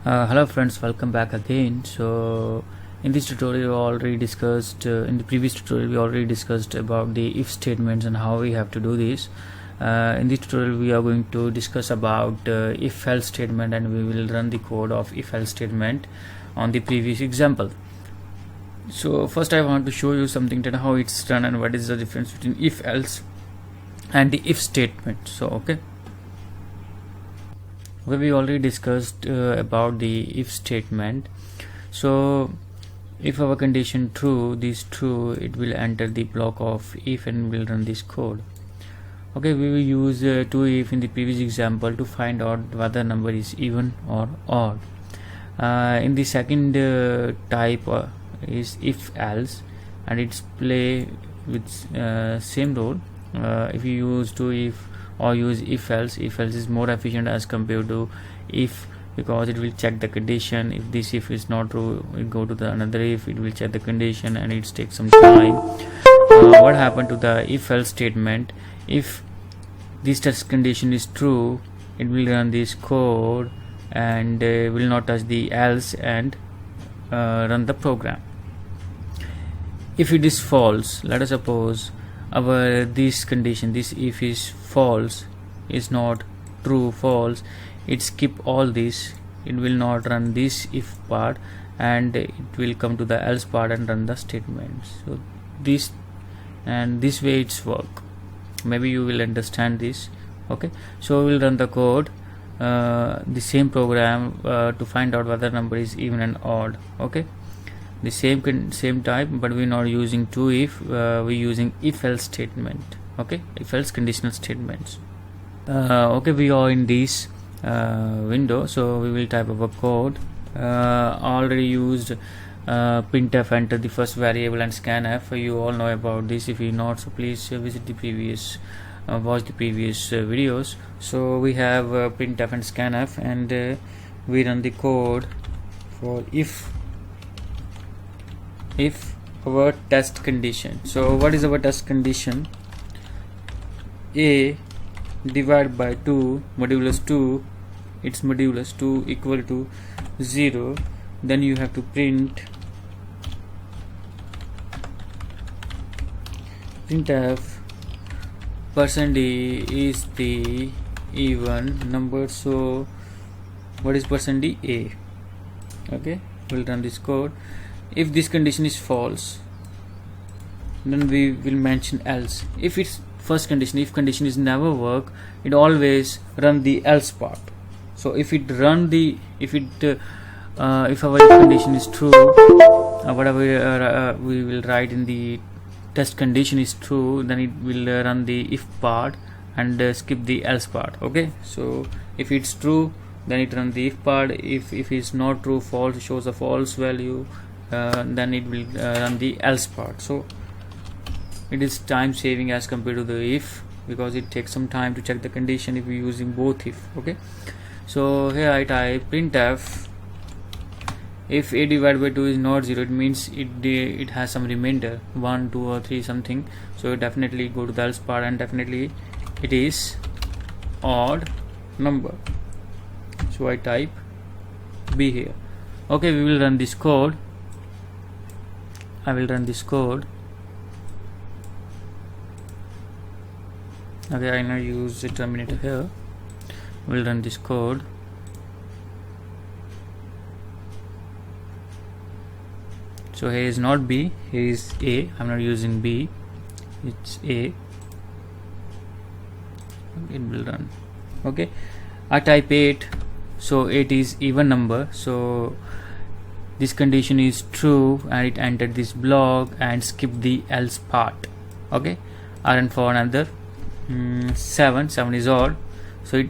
Hello friends, welcome back again. So in this tutorial we already discussed in the previous tutorial we already discussed about the if statements and how we have to do this. In this tutorial we are going to discuss about if else statement, and we will run the code of if else statement on the previous example. So first I want to show you something, that how it's done and what is the difference between if else and the if statement. So okay, we already discussed about the if statement. So if our condition true, this true, it will enter the block of if and will run this code. Okay, we will use to if in the previous example to find out whether number is even or odd. In the second type is if else, and it's play with same role. If you use to if or use if else is more efficient as compared to if, because it will check the condition. If this if is not true, it go to the another if, it will check the condition and it takes some time. What happened to the if else statement? If this test condition is true, it will run this code and will not touch the else and run the program. If it is false, let us suppose our this condition, this if is false, is not true, false, it skip all this, it will not run this if part, and it will come to the else part and run the statement. So this and this way it's work. Maybe you will understand this. Okay, so we will run the code, the same program to find out whether number is even and odd. Okay, the same type, but we're not using to if, we're using if else statement. Okay, if else conditional statements. Okay, we are in this window, so we will type our code. Already used printf, enter the first variable, and scanf. You all know about this. If you not, so please visit the previous watch the previous videos. So we have printf and scanf, and we run the code for if our test condition. So what is our test condition? A divided by 2 modulus 2, its modulus 2 equal to 0. Then you have to printf %d is the even number. So what is %d? A. Okay, we'll run this code. If this condition is false, then we will mention else. If it's first condition, if condition is never work, it always run the else part. So if it run the if our condition is true, whatever we will write in the test condition is true, then it will run the if part and skip the else part. Okay, so if it's true, then it run the if part. If it's not true, false, shows a false value, then it will run the else part. So it is time saving as compared to the if, because it takes some time to check the condition if we're using both if. Okay, so here I type printf if a divided by 2 is not 0, it means it has some remainder, 1, 2 or 3 something. So definitely go to the else part, and definitely it is odd number. So I type b here. Okay, we will run this code. I will run this code. Okay, I now use the terminator here. We'll run this code. So here is not B, here is A. I'm not using B, it's A. It will run. Okay, I type 8, so 8 is even number. So this condition is true, and it entered this block and skip the else part. Okay, I run for another 7 is odd, so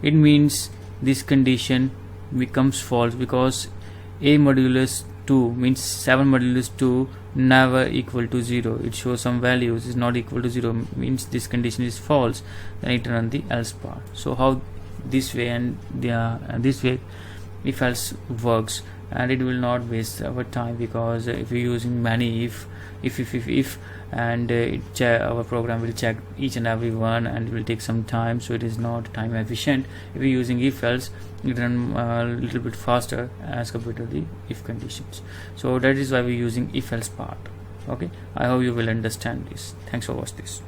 it means this condition becomes false, because a modulus 2 means 7 modulus 2 never equal to 0. It shows some values is not equal to 0, means this condition is false. Then it run the else part. So how this way and this way if else works, and it will not waste our time, because if you're using many if, if and our program will check each and every one, and it will take some time, so it is not time efficient. If we're using if else, it run a little bit faster as compared to the if conditions. So that is why we're using if else part. Okay, I hope you will understand this. Thanks for watching this.